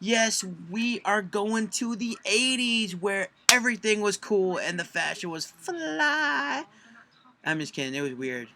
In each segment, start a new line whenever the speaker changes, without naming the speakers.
Yes, we are going to the 80s where everything was cool and the fashion was fly. I'm just kidding, it was weird.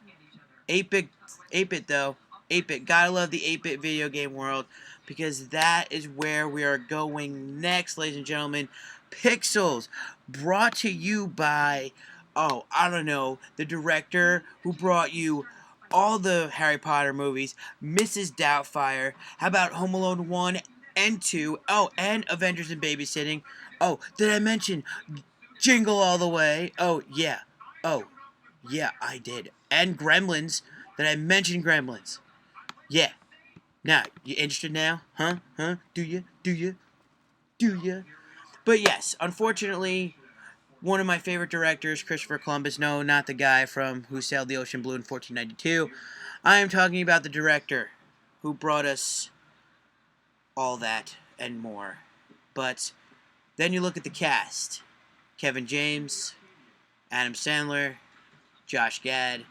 8-bit, 8-bit though. 8-bit, gotta love the 8-bit video game world because that is where we are going next, ladies and gentlemen. Pixels, brought to you by, oh, I don't know, the director who brought you all the Harry Potter movies, Mrs. Doubtfire. How about Home Alone 1 and 2? Oh, and Avengers and Babysitting. Oh, did I mention Jingle All the Way? Oh, yeah. Oh, yeah, I did. And Gremlins. Did I mention Gremlins? Yeah. Now, you interested now? Huh? Huh? Do you? Do you? Do you? But yes, unfortunately, one of my favorite directors, Christopher Columbus, no, not the guy from Who Sailed the Ocean Blue in 1492. I am talking about the director who brought us all that and more. But then you look at the cast. Kevin James, Adam Sandler, Josh Gad,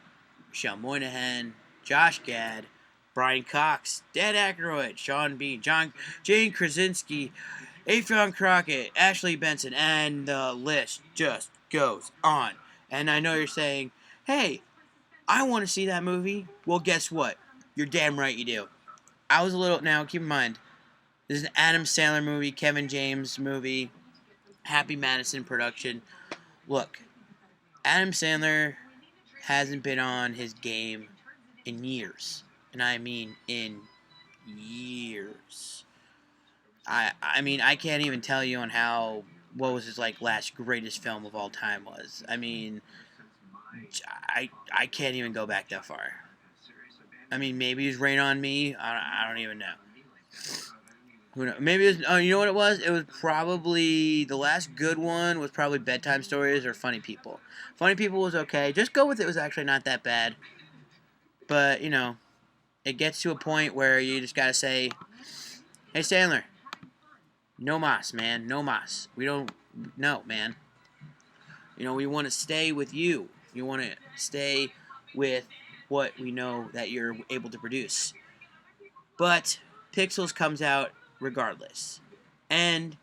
Michelle Moynihan, Josh Gad, Brian Cox, Dan Aykroyd, Sean Bean, Jane Krasinski, Affion Crockett, Ashley Benson, and the list just goes on. And I know you're saying, hey, I want to see that movie. Well, guess what? You're damn right you do. I was a little, now keep in mind, this is an Adam Sandler movie, Kevin James movie, Happy Madison production. Look, Adam Sandler hasn't been on his game in years. And I mean in years. I mean I can't even tell you on how what was his like last greatest film of all time was. I mean I can't even go back that far. I mean maybe it was Rain on Me. I don't even know. Who knows? Maybe it was, oh, you know what it was? It was probably the last good one was probably Bedtime Stories or Funny People. Funny People was okay. Just go with it was actually not that bad. But you know, it gets to a point where you just gotta say, "Hey Sandler, no mas, man, no mas. We don't, no, man. You know, we want to stay with you. You want to stay with what we know that you're able to produce." But Pixels comes out regardless, and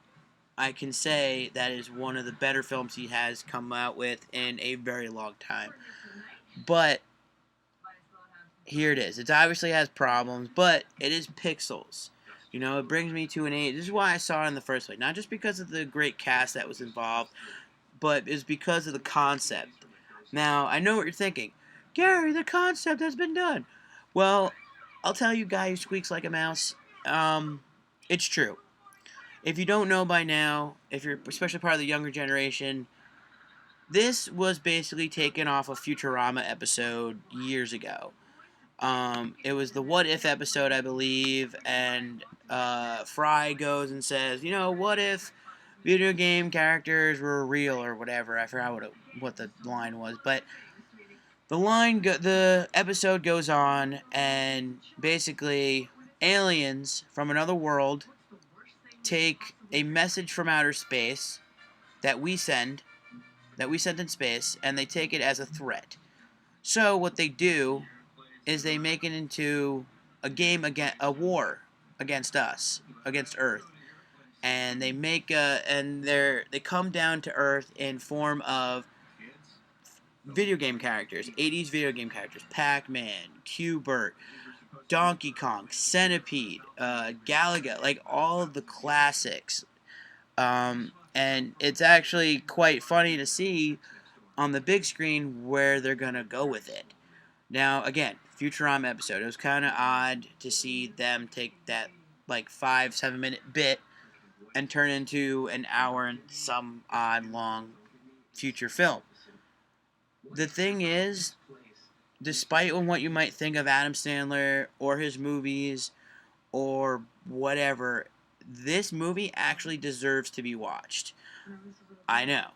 I can say that is one of the better films he has come out with in a very long time. But here it is. It obviously has problems, but it is Pixels. You know, it brings me to an age. This is why I saw it in the first place. Not just because of the great cast that was involved, but it's because of the concept. Now, I know what you're thinking. Gary, the concept has been done. Well, I'll tell you, guy who squeaks like a mouse. It's true. If you don't know by now, if you're especially part of the younger generation, this was basically taken off a Futurama episode years ago. It was the What If episode, I believe, and Fry goes and says, you know, what if video game characters were real or whatever? I forgot what the line was, but the episode goes on, and basically aliens from another world take a message from outer space that we send, in space, and they take it as a threat. So what they do is they make it into a war against us, against Earth, and they come down to Earth in form of video game characters, 80s video game characters, Pac-Man, Q*bert, Donkey Kong, Centipede, Galaga, like all of the classics. And it's actually quite funny to see on the big screen where they're gonna go with it. Now, again, Futurama episode. It was kind of odd to see them take that like 5-7 minute bit and turn into an hour and some odd long future film. The thing is, despite what you might think of Adam Sandler or his movies or whatever, this movie actually deserves to be watched. I know.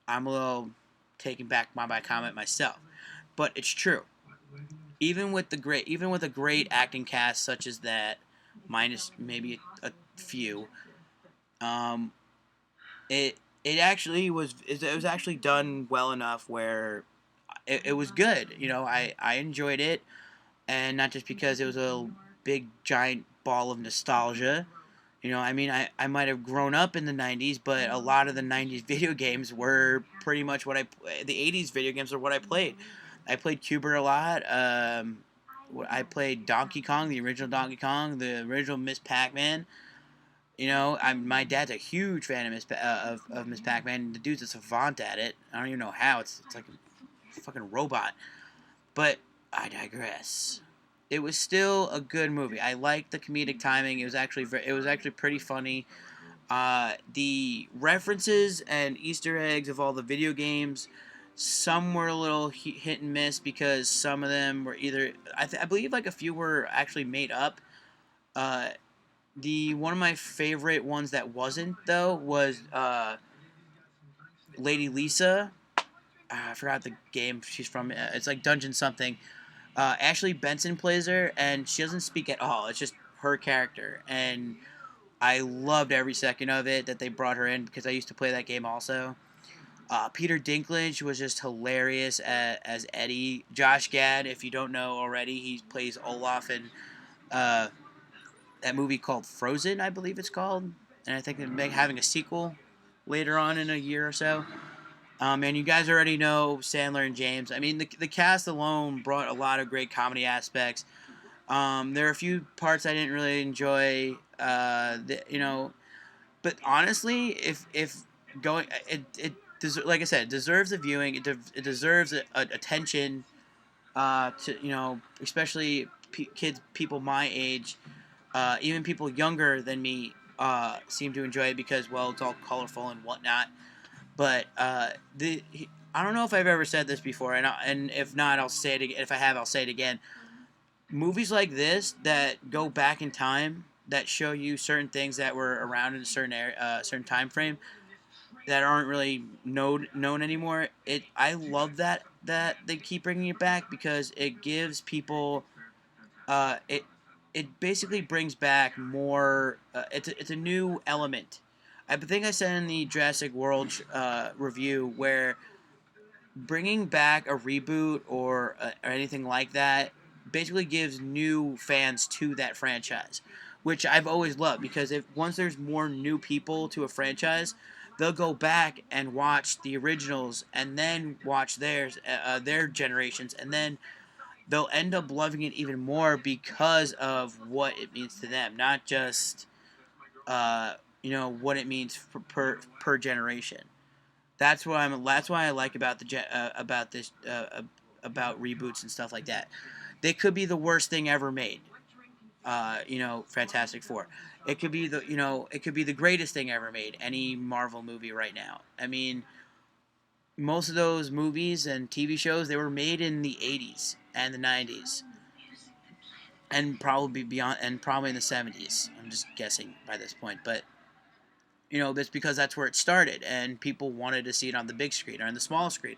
I'm a little taken back by my comment myself, but it's true. Even with a great acting cast such as that, minus maybe a few, um, it actually it was actually done well enough where it was good. You know, I enjoyed it, and not just because it was a big giant ball of nostalgia. You know, I mean, I might have grown up in the 90s, but a lot of the 90s video games were pretty much the 80s video games are what I played. I played Cuber a lot. I played Donkey Kong, the original Donkey Kong, the original Miss Pac-Man. You know, my dad's a huge fan of Miss Pac-Man. The dude's a savant at it. I don't even know how. It's like a fucking robot. But I digress. It was still a good movie. I liked the comedic timing. It was actually pretty funny. The references and Easter eggs of all the video games, some were a little hit and miss because some of them were either I believe like a few were actually made up. Uh, the one of my favorite ones that wasn't though was Lady Lisa. I forgot the game she's from. It's like Dungeon something. Ashley Benson plays her, and she doesn't speak at all. It's just her character, and I loved every second of it that they brought her in because I used to play that game also. Peter Dinklage was just hilarious as Eddie. Josh Gad, if you don't know already, he plays Olaf in uh, that movie called Frozen, I believe it's called, and I think they're having a sequel later on in a year or so. And you guys already know Sandler and James. I mean, the cast alone brought a lot of great comedy aspects. There are a few parts I didn't really enjoy. You know, but honestly, if going like I said, it deserves a viewing. It deserves attention. To you know, especially kids, people my age, even people younger than me, seem to enjoy it because well, it's all colorful and whatnot. But I don't know if I've ever said this before, and if not, I'll say it again. If I have, I'll say it again. Movies like this that go back in time that show you certain things that were around in a certain area, certain time frame that aren't really known anymore. I love that they keep bringing it back because it gives people uh, it it basically brings back more. It's a new element. I think I said in the Jurassic World review where bringing back a reboot or anything like that basically gives new fans to that franchise, which I've always loved because if once there's more new people to a franchise, they'll go back and watch the originals and then watch their generations, and then they'll end up loving it even more because of what it means to them, not just you know what it means per generation. That's why I like about about this about reboots and stuff like that. They could be the worst thing ever made. You know, Fantastic Four. It could be it could be the greatest thing ever made. Any Marvel movie right now. I mean, most of those movies and TV shows they were made in the '80s and the '90s, and probably beyond, and probably in the '70s. I'm just guessing by this point, but you know, that's because that's where it started, and people wanted to see it on the big screen or on the small screen,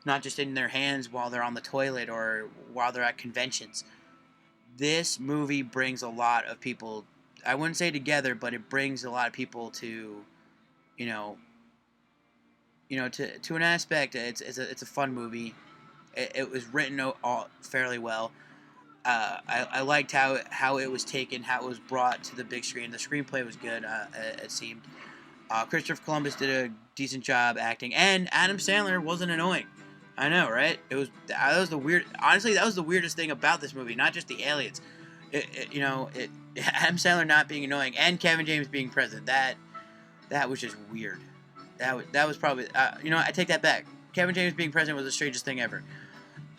not just in their hands while they're on the toilet or while they're at conventions. This movie brings a lot of people. I wouldn't say together, but it brings a lot of people to, you know, to an aspect. It's a fun movie. It was written all fairly well. I liked how it was taken, how it was brought to the big screen. The screenplay was good. It seemed. Christopher Columbus did a decent job acting, and Adam Sandler wasn't annoying. I know, right? That was the weird. Honestly, that was the weirdest thing about this movie. Not just the aliens. Adam Sandler not being annoying and Kevin James being present. That was just weird. That was probably I take that back. Kevin James being present was the strangest thing ever.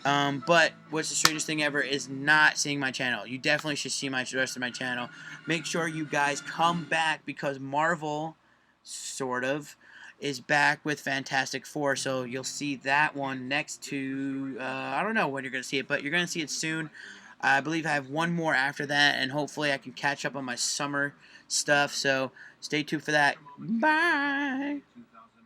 But what's the strangest thing ever is not seeing my channel. You definitely should see the rest of my channel. Make sure you guys come back because Marvel, sort of, is back with Fantastic Four. So you'll see that one next to, I don't know when you're going to see it, but you're going to see it soon. I believe I have one more after that, and hopefully I can catch up on my summer stuff. So stay tuned for that. Bye!